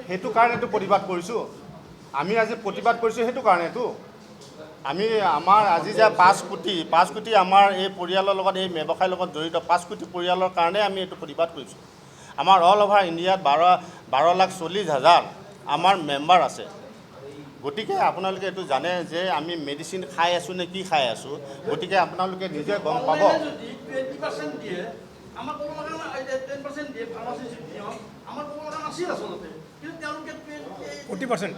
সেইটো কাৰণেতো প্ৰতিবাদ কৰিছোঁ আমি আজি প্ৰতিবাদ কৰিছোঁ সেইটো কাৰণেতো আমি আমাৰ আজি যে 5 কোটি আমাৰ এই পৰিয়ালৰ লগত এই ব্যৱসায়ৰ লগত জড়িত 5 কোটি পৰিয়ালৰ কাৰণে আমি এইটো প্ৰতিবাদ কৰিছোঁ আমাৰ অল অভাৰ ইণ্ডিয়াত 12,40,000 আমাৰ মেম্বাৰ আছে গতিকে আপোনালোকে এইটো জানে যে আমি মেডিচিন খাই আছোঁ নে কি খাই আছোঁ গতিকে আপোনালোকে নিজে গম পাব 20% দিয়ে আমাৰ কোনো লগা 10% দিয়ে ফাৰ্মাচিষ্ট নিয়ম আমাৰ কোনো লগা নাছিল আচলতে কিন্তু তেওঁলোকে 40%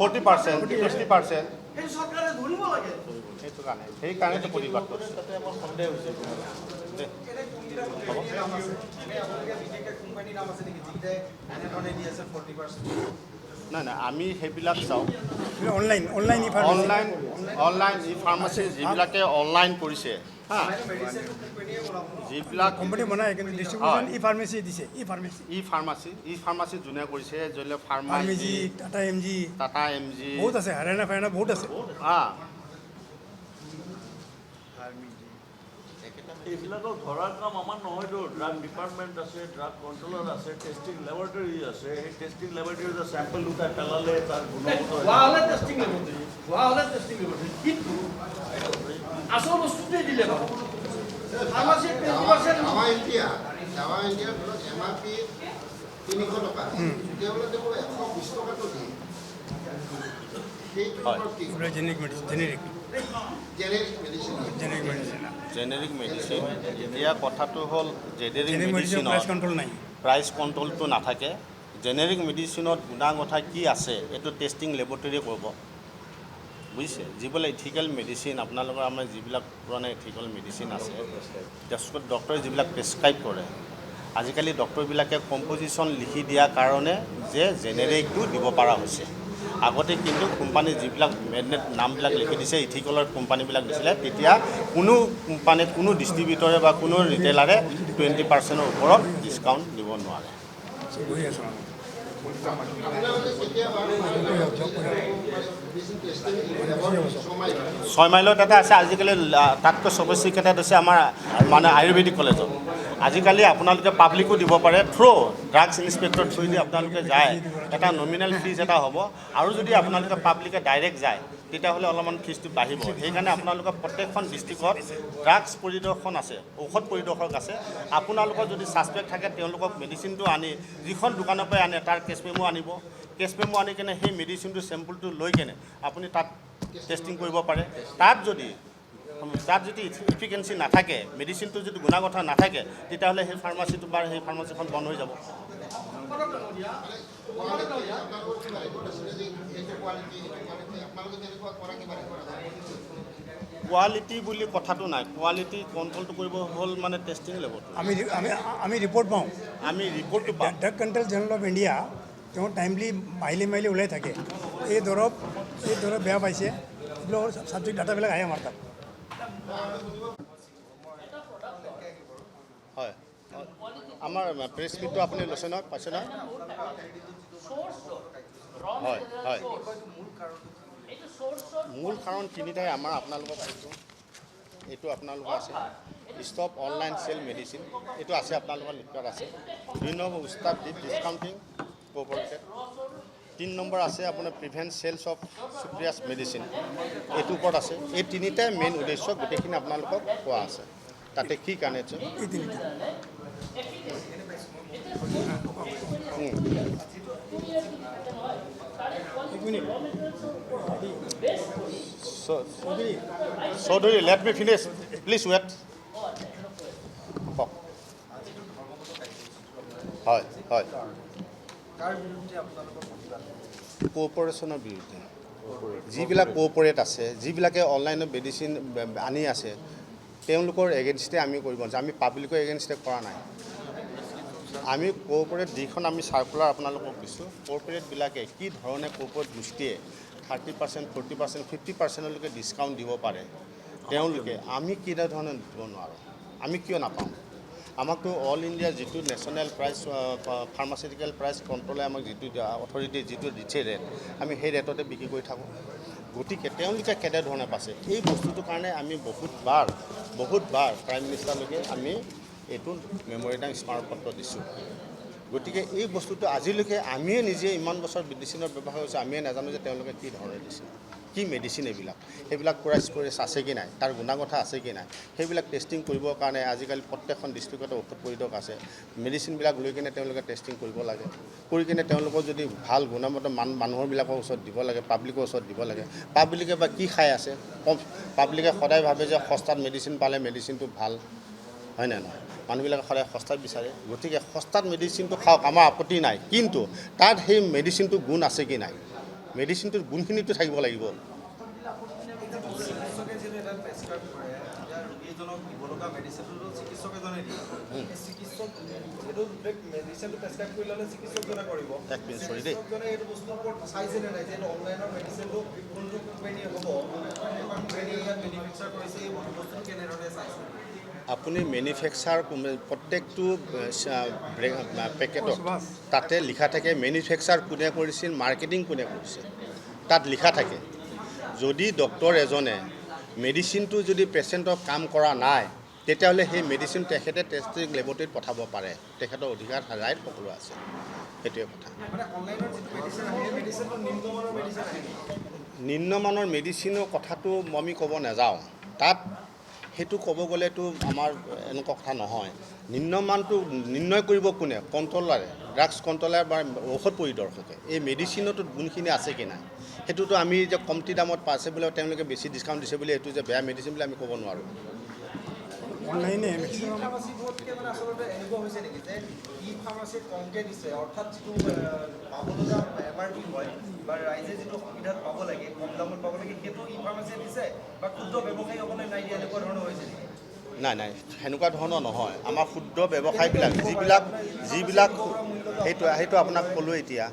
50% এই চৰকাৰে ধৰিব লাগে সেইটো কাৰণে সেইকাৰণেতো প্ৰতিবাদ কৰিছোঁ সন্দেহ হৈছে কোম্পানীৰ নাম আছে নেকি যিকেইটাই এনেধৰণে দি আছে 40%? নাই আমি সেইবিলাক চাওঁ অনলাইন অনলাইন ই ফাৰ্মাচী যিবিলাকে অনলাইন কৰিছে হা যিবিলাক কোম্পানী বনায় কিন্তু ডিষ্ট্ৰিবিউশ্যন ই ফাৰ্মাচী যোনে কৰিছে যোনে ফাৰ্মাচী টাটা এম জি বহুত আছে হাৰিয়ানা বহুত আছে এইবিলাকক ধৰাৰ কাম আমাৰ নহয়তো ড্ৰাগ ডিপাৰ্টমেণ্ট আছে ড্ৰাগ কণ্ট্ৰলাৰ আছে টেষ্টিং লেবৰেটৰী আছে সেই টেষ্টিং লেবৰেটৰীত চেম্পল উঠাই পেলালে তাৰ গুণগত হোৱা হ'লে টেষ্টিং লেবৰেটৰী কিন্তু আচল বস্তুটোৱে দিলে বাৰু ফাৰ্মাচী 20% আমাৰ ইণ্ডিয়াৰ ধৰক MRP 300 টকা তেওঁলোকে দেখোন 120 টকাটো দিয়ে জেনেৰিক মেডিচিন এতিয়া কথাটো হ'ল জেনেৰিক মেডিচিনৰ প্ৰাইচ কণ্ট্ৰলটো নাথাকে জেনেৰিক মেডিচিনত গুণাগথা কি আছে এইটো টেষ্টিং লেবৰেটৰীয়ে কৰিব বুজিছে যিবিলাক ইথিকেল মেডিচিন আপোনালোকৰ আমাৰ যিবিলাক পুৰণা ইথিকেল মেডিচিন আছে ডক্টৰে যিবিলাক প্ৰেছক্ৰাইব কৰে আজিকালি ডক্টৰবিলাকে কম্পজিশ্যন লিখি দিয়াৰ কাৰণে যে জেনেৰিকটো দিব পৰা হৈছে আগতে কিন্তু কোম্পানী যিবিলাক মেডনেট নামবিলাক লিখি দিছে ইথিকেলৰ কোম্পানীবিলাক দিছিলে তেতিয়া কোনো কোম্পানী কোনো ডিষ্ট্ৰিবিউটৰে বা কোনো ৰিটেইলাৰে 20%ৰ ওপৰত ডিছকাউণ্ট দিব নোৱাৰে 6 মাইলত এটা আছে আজিকালি তাতকৈ সৰ্বশিক্ষিতাত আছে আমাৰ মানে আয়ুৰ্বেদিক কলেজত আজিকালি আপোনালোকে পাব্লিকো দিব পাৰে থ্ৰু ড্ৰাগছ ইনস্পেক্টৰ থ্ৰু দি আপোনালোকে যায় এটা নমিনেল ফিজ এটা হ'ব আৰু যদি আপোনালোকে পাব্লিকে ডাইৰেক্ট যায় তেতিয়াহ'লে অলপমান ফিজটো বাঢ়িব সেইকাৰণে আপোনালোকৰ প্ৰত্যেকখন ডিষ্ট্ৰিক্টত ড্ৰাগছ পৰিদৰ্শন আছে ঔষধ পৰিদৰ্শক আছে আপোনালোকৰ যদি ছাছপেক্ট থাকে তেওঁলোকক মেডিচিনটো আনি যিখন দোকানৰ পৰাই আনে তাৰ কেছ মেমো আনিব কেছ মেমো আনি কেনে সেই মেডিচিনটো চেম্পলটো লৈ কেনে আপুনি তাত টেষ্টিং কৰিব পাৰে তাত যদি ইফিকেঞ্চি নাথাকে মেডিচিনটো যদি গুণাগত নাথাকে তেতিয়াহ'লে সেই ফাৰ্মাচীটো বা সেই ফাৰ্মাচীখন বন্ধ হৈ যাব কোৱালিটি বুলি কথাটো নাই কোৱালিটি কণ্ট্ৰলটো কৰিব হ'ল মানে টেষ্টিং লেবৰেটৰী আমি ৰিপৰ্ট পাওঁ আমি ৰিপৰ্টটো পাওঁ drug control general of India তেওঁ টাইমলি মাহিলি ওলাই থাকে এই দৰৱ বেয়া পাইছে এইবিলাক ছাবজেক্ট ডাটাবিলাক আহে আমাৰ তাত হয় আমাৰ প্ৰেছ মিটটো আপুনি লৈছে নহয় পাইছে নহয় হয় হয় মূল কাৰণ তিনিটাই আমাৰ আপোনালোকক কৈছোঁ এইটো আপোনালোকৰ আছে ষ্টপ অনলাইন চেল মেডিচিন এইটো আছে আপোনালোকৰ লিখত আছে 2 নম্বৰ উস্তাদ ডিছকাউণ্টিং কোঅপাৰেটেড 3 নম্বৰ আছে আপোনাৰ প্ৰিভেণ্ট চেলছ অফ চুপ্ৰিয়াছ মেডিচিন এইটোৰ ওপৰত আছে এই তিনিটাই মেইন উদ্দেশ্য গোটেইখিনি আপোনালোকক কোৱা আছে তাতে কি কাৰণে এই তিনিটা Chaudhary, let me finish. Please wait. হয় কোঅপাৰেশ্যনৰ বিৰুদ্ধে যিবিলাক কোঅপাৰেট আছে যিবিলাকে অনলাইনত মেডিচিন আনি আছে তেওঁলোকৰ এগেইনষ্টে আমি কৰিব নোৱাৰোঁ আমি পাব্লিকৰ এগেইনষ্টে কৰা নাই আমি কোঅপাৰেট যিখন আমি চাৰ্কুলাৰ আপোনালোকক দিছোঁ কোঅপাৰেটবিলাকে কি ধৰণে কোঅপাৰেট গোষ্ঠীয়ে 30%, 40%, 50%লৈকে ডিছকাউণ্ট দিব পাৰে তেওঁলোকে আমি কেনেধৰণে দিব নোৱাৰোঁ আমি কিয় নাপাওঁ আমাকতো অল ইণ্ডিয়া যিটো নেশ্যনেল প্ৰাইচ ফাৰ্মাচিউটিকেল প্ৰাইচ কণ্ট্ৰলে আমাক যিটো অথৰিটি যিটো দিছে ৰেট আমি সেই ৰেটতে বিক্ৰী কৰি থাকোঁ গতিকে তেওঁলোকে কেনেধৰণে পাইছে এই বস্তুটোৰ কাৰণে আমি বহুতবাৰ প্ৰাইম মিনিষ্টাৰলৈকে আমি এইটো মেমৰেণ্ডাম স্মাৰকপত্ৰ দিছোঁ গতিকে এই বস্তুটো আজিলৈকে আমিয়ে নিজে ইমান বছৰ মেডিচিনৰ ব্যৱহাৰ কৰিছোঁ, আমিয়ে নাজানো যে তেওঁলোকে কি ধৰণে দিছে, কি মেডিচিন এইবিলাক, সেইবিলাক পূৰা ষ্ট'ৰেজ আছে কি নাই, তাৰ গুণাগত আছে কি নাই, সেইবিলাক টেষ্টিং কৰিবৰ কাৰণে আজিকালি প্ৰত্যেকখন ডিষ্ট্ৰিক্টতে ঔষধ পৰিদক আছে। মেডিচিনবিলাক লৈ কিনে তেওঁলোকে টেষ্টিং কৰিব লাগে, কৰি কিনে তেওঁলোকৰ যদি ভাল গুণমত মানুহৰবিলাকৰ ওচৰত দিব লাগে, পাব্লিকৰ ওচৰত দিব লাগে। পাব্লিকে বা কি খাই আছে, পাব্লিকে সদায় ভাবে যে সস্তাত মেডিচিন পালে মেডিচিনটো ভাল, হয় নে নহয়? মানুহবিলাকে সদায় সস্তাত বিচাৰে, গতিকে সস্তাত মেডিচিনটো খাওক, আমাৰ আপত্তি নাই, কিন্তু তাত সেই মেডিচিনটো গুণ আছে কি নাই, মেডিচিনটোৰ গুণখিনিতো থাকিব লাগিব। চিকিৎসকে যিটো এটা প্ৰেছক্ৰাইব কৰে, এতিয়া ৰোগীজনক দিব লগা মেডিচিনটো চিকিৎসক এজনে দিয়ে। এই চিকিৎসক এইটো মেডিচিনটো প্ৰেছক্ৰাইব কৰি ল'লে চিকিৎসকজনে কৰিব। এক মিনিট চৰি দেই, চিকিৎসকজনে এইটো বস্তুৰ ওপৰত চাইছেনে নাই যে এইটো অনলাইনৰ মেডিচিনটো কোনটো কোম্পানীয়ে হ'ব, কোম্পানীয়ে ইয়াত মেনুফেকচাৰ কৰিছে, এই বস্তুটো কেনেধৰণে চাইছে? আপুনি মেনুফেকচাৰ প্ৰত্যেকটো পেকেটত তাতে লিখা থাকে মেনুফেকচাৰ কোনে কৰিছিল, মাৰ্কেটিং কোনে কৰিছে, তাত লিখা থাকে। যদি ডক্টৰ এজনে মেডিচিনটো যদি পেচেণ্টক কাম কৰা নাই, তেতিয়াহ'লে সেই মেডিচিন তেখেতে টেষ্টিং লেবৰেটৰীত পঠাব পাৰে, তেখেতৰ অধিকাৰ ৰাইট সকলো আছে, সেইটোৱে কথা। মানে অনলাইনৰ যিটো মেডিচিন আহে, সেই মেডিচিনটো নিম্নমানৰ মেডিচিন আহে। নিম্নমানৰ মেডিচিনৰ কথাটো আমি ক'ব নাযাওঁ, তাত সেইটো ক'ব গ'লেতো আমাৰ এনেকুৱা কথা নহয়। নিম্নমানটো নিৰ্ণয় কৰিব কোনে? কণ্ট্ৰলাৰে, ড্ৰাগছ কণ্ট্ৰলাৰ বা ঔষধ পৰিদৰ্শকে। এই মেডিচিনটোত গুণখিনি আছে কি নাই, সেইটোতো আমি যে কমটি দামত পাইছে বোলে তেওঁলোকে বেছি ডিছকাউণ্ট দিছে বুলি এইটো যে বেয়া মেডিচিন বুলি আমি ক'ব নোৱাৰোঁ। অনলাইনে ফাৰ্মাচীবোৰতকৈ মানে আচলতে এনেকুৱা হৈছে নেকি যে ই ফাৰ্মাচীত কমকৈ দিছে, অৰ্থাৎ যিটো পাব লগা MRP হয় বা ৰাইজে যিটো সুবিধাত পাব লাগে, কম দামত পাব লাগে, সেইটো ই ফাৰ্মাচীয়ে দিছে বা ক্ষুদ্ৰ ব্যৱসায়ীসকলে নাই দিয়া, এনেকুৱা ধৰণৰ হৈছে নেকি? নাই নাই, সেনেকুৱা ধৰণৰ নহয়। আমাৰ ক্ষুদ্ৰ ব্যৱসায়বিলাক যিবিলাক সেইটো আপোনাক ক'লোঁ এতিয়া,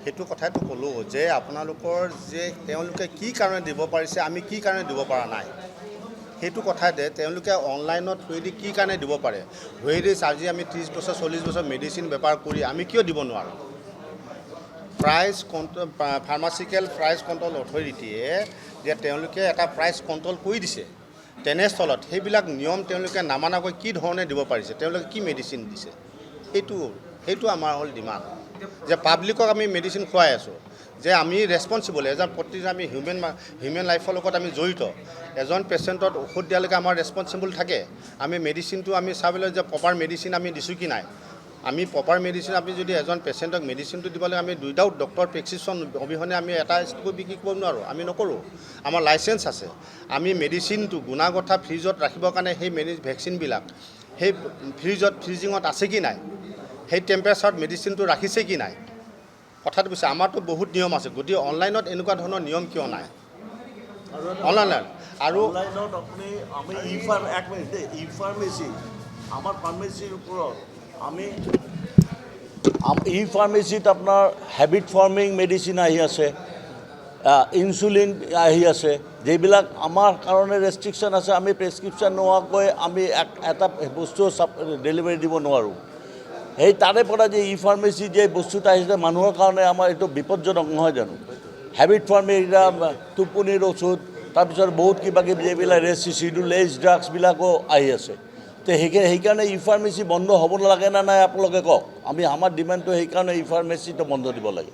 সেইটো কথাইতো ক'লোঁ যে আপোনালোকৰ যে তেওঁলোকে কি কাৰণে দিব পাৰিছে, আমি কি কাৰণে দিব পৰা নাই, সেইটো কথাতে তেওঁলোকে অনলাইনত থৈ কি কাৰণে দিব পাৰে। হুৱেৰিছ আজি আমি 30 বছৰ 40 বছৰ মেডিচিন বেপাৰ কৰি আমি কিয় দিব নোৱাৰোঁ? ফাৰ্মাচিকেল প্ৰাইচ কণ্ট্ৰল অথৰিটিয়ে যে তেওঁলোকে এটা প্ৰাইচ কণ্ট্ৰল কৰি দিছে, তেনেস্থলত সেইবিলাক নিয়ম তেওঁলোকে নামানাকৈ কি ধৰণে দিব পাৰিছে, তেওঁলোকে কি মেডিচিন দিছে, সেইটো আমাৰ হ'ল ডিমাণ্ড। যে পাব্লিকক আমি মেডিচিন খুৱাই আছোঁ, যে আমি ৰেছপনচিবল, এজন প্ৰতিজন আমি হিউমেন লাইফৰ লগত আমি জড়িত। এজন পেচেণ্টত ঔষধ দিয়ালৈকে আমাৰ ৰেছপনচিবল থাকে। আমি মেডিচিনটো আমি চাবলৈ যে প্ৰপাৰ মেডিচিন আমি দিছোঁ কি নাই। আমি প্ৰপাৰ মেডিচিন আমি যদি এজন পেচেণ্টক মেডিচিনটো দিবলৈ আমি উইদাউট ডক্টৰ প্ৰেছক্ৰিপশ্যন অবিহনে আমি এটা ষ্টক বিক্ৰী কৰিব নোৱাৰোঁ, আমি নকৰোঁ। আমাৰ লাইচেঞ্চ আছে। আমি মেডিচিনটো গুণাগত ফ্ৰিজত ৰাখিবৰ কাৰণে সেই ভেকচিনবিলাক সেই ফ্ৰিজিঙত আছে কি নাই, সেই টেম্পাৰেচাৰত মেডিচিনটো ৰাখিছে কি নাই, কথাটো কৈছে। আমাৰতো বহুত নিয়ম আছে, গতিকে অনলাইনত এনেকুৱা ধৰণৰ নিয়ম কিয় নাই? অনলাইন আৰু অনলাইনত আপুনি আমি এক মিনিট দেই, ই ফাৰ্মেচি আমাৰ ফাৰ্মেচিৰ ওপৰত আমি ই ফাৰ্মেচিত আপোনাৰ হেবিট ফৰ্মিং মেডিচিন আহি আছে, ইনচুলিন আহি আছে, যিবিলাক আমাৰ কাৰণে ৰেষ্ট্ৰিকশ্যন আছে। আমি প্ৰেছক্ৰিপশ্যন নোহোৱাকৈ আমি এটা বস্তু ডেলিভাৰী দিব নোৱাৰোঁ। সেই তাৰে পৰা যে ই ফাৰ্মেচি যে বস্তুটো আহিছে মানুহৰ কাৰণে আমাৰ এইটো বিপদজনক নহয় জানো? হেবিট ফাৰ্মিং এতিয়া টোপনিৰ ঔষধ, তাৰপিছত বহুত কিবা কিবি যিবিলাক ৰেচিডুলেজ ড্ৰাগছবিলাকো আহি আছে। তো সেইকাৰণে ই ফাৰ্মেচি বন্ধ হ'ব নালাগে নে নাই আপোনালোকে কওক? আমাৰ ডিমাণ্ডটো সেইকাৰণে ই ফাৰ্মেচিটো বন্ধ দিব লাগে।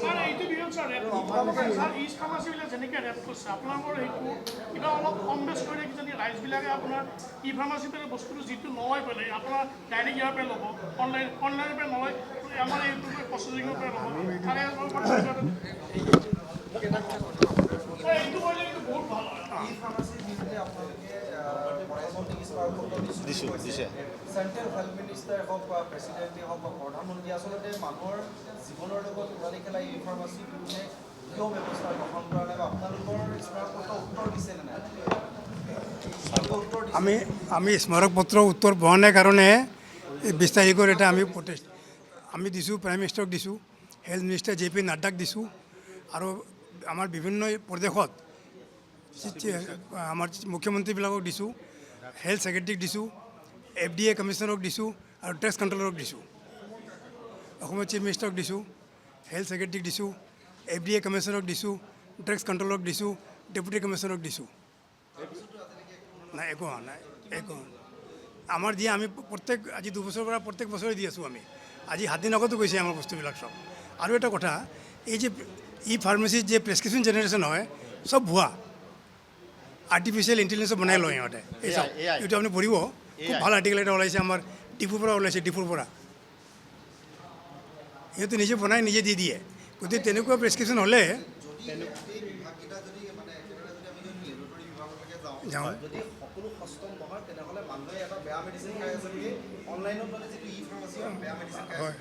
ছাৰ এইটো বিষয়ত ছাৰ ইষ্ট ফাৰ্মাচীবিলাক যেনেকৈ ৰেট কৰিছে, আপোনালোকৰ সেইটো কিবা অলপ কম বেছ কৰি কিজানি ৰাইজবিলাকে আপোনাৰ ই ফাৰ্মাচীৰ পৰা বস্তুটো যিটো নলয় পেলাই আপোনাৰ ডাইৰেক্ট ইয়াৰ পৰা ল'ব, অনলাইনৰ পৰা নলয়, আমাৰ এই প্ৰচেছিঙৰ পৰা ল'ব, তাৰে এইটো কৰিলে কিন্তু বহুত ভাল হয়। ই ফাৰ্মাচীৰ বিৰুদ্ধে আপোনালোকে দিছে। চেণ্ট্ৰেল হেল্থ মিনিষ্টাৰে হওক বা প্ৰেচিডেণ্টে হওক বা প্ৰধানমন্ত্ৰী আচলতে মানুহৰ জীৱনৰ লগত উৰালি খেলা ই ফাৰ্মাচীৰ বিৰুদ্ধে কিয় ব্যৱস্থা গ্ৰহণ কৰা নাই বা আপোনালোকৰ স্মাৰকপত্ৰ উত্তৰ দিছেনে নাই? আমি স্মাৰকপত্ৰ উত্তৰ পোৱা নাই কাৰণে 20 তাৰিখৰ এটা আমি প্ৰটেষ্ট আমি দিছোঁ, প্ৰাইম মিনিষ্টাৰক দিছোঁ, হেল্থ মিনিষ্টাৰ JP নাড্ডাক দিছোঁ, আৰু আমাৰ বিভিন্ন প্ৰদেশত আমাৰ মুখ্যমন্ত্ৰীবিলাকক দিছোঁ, হেল্থ ছেক্ৰেটাৰীক দিছোঁ, FDA কমিশ্যনাৰক দিছোঁ আৰু ড্ৰাগছ কণ্ট্ৰলাৰক দিছোঁ। অসমৰ চিফ মিনিষ্টাৰক দিছোঁ, হেল্থ ছেক্ৰেটাৰীক দিছোঁ, FDA কমিশ্যনাৰক দিছোঁ, ড্ৰাগছ কণ্ট্ৰলাৰক দিছোঁ, ডেপুটি কমিশ্যনাৰক দিছোঁ। নাই, একো হোৱা নাই, একো আমাৰ দিয়ে আমি আজি 2 বছৰৰ পৰা প্ৰত্যেক বছৰে দি আছোঁ। আমি আজি 7 দিন আগতো গৈছে আমাৰ বস্তুবিলাক চব। আৰু এটা কথা, এই যে ই ফাৰ্মাচীত যে প্ৰেছক্ৰিপশ্যন জেনেৰেশ্যন হয় চব ভুৱা, আৰ্টিফিচিয়েল ইণ্টেলিজেঞ্চ বনাই লয় সিহঁতে। এই চব এইটো আপুনি পঢ়িব, খুব ভাল আৰ্টিকেল এটা ওলাইছে আমাৰ ডিপুৰ পৰা ওলাইছে, ডিপুৰ পৰা। সিহঁতে নিজে বনাই নিজে দি দিয়ে। গতিকে তেনেকুৱা প্ৰেছক্ৰিপশ্যন হ'লে যাওঁ যদি সকলো সষ্টম নহয় তেনেহ'লে মানুহে এটা বেয়া মেডিচিন খাই আছে বুলি অনলাইনত মানে যিটো ই ফাৰ্মাচী হয় বেয়া মেডিচিন খাই আছে। হয়।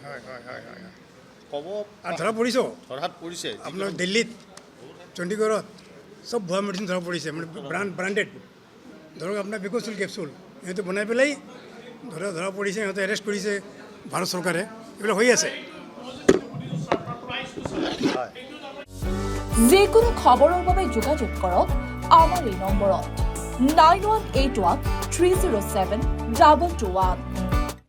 ক'ব আৰু ধৰা পৰিছ ধৰাত পৰিছে আপোনাৰ দিল্লীত, চণ্ডীগড়ত চব ভুৱা মেডিচিন ধৰা পৰিছে, মানে ব্ৰাণ্ডেড। ধৰক আপোনাৰ বিকজফুল কেপচুল সিহঁতে বনাই পেলাই ধৰা পৰিছে, সিহঁতে এৰেষ্ট কৰিছে ভাৰত চৰকাৰে। এইবিলাক হৈ আছে। যিকোনো খবৰৰ বাবে যোগাযোগ কৰক আমাৰ এই নম্বৰত 9181 307 221।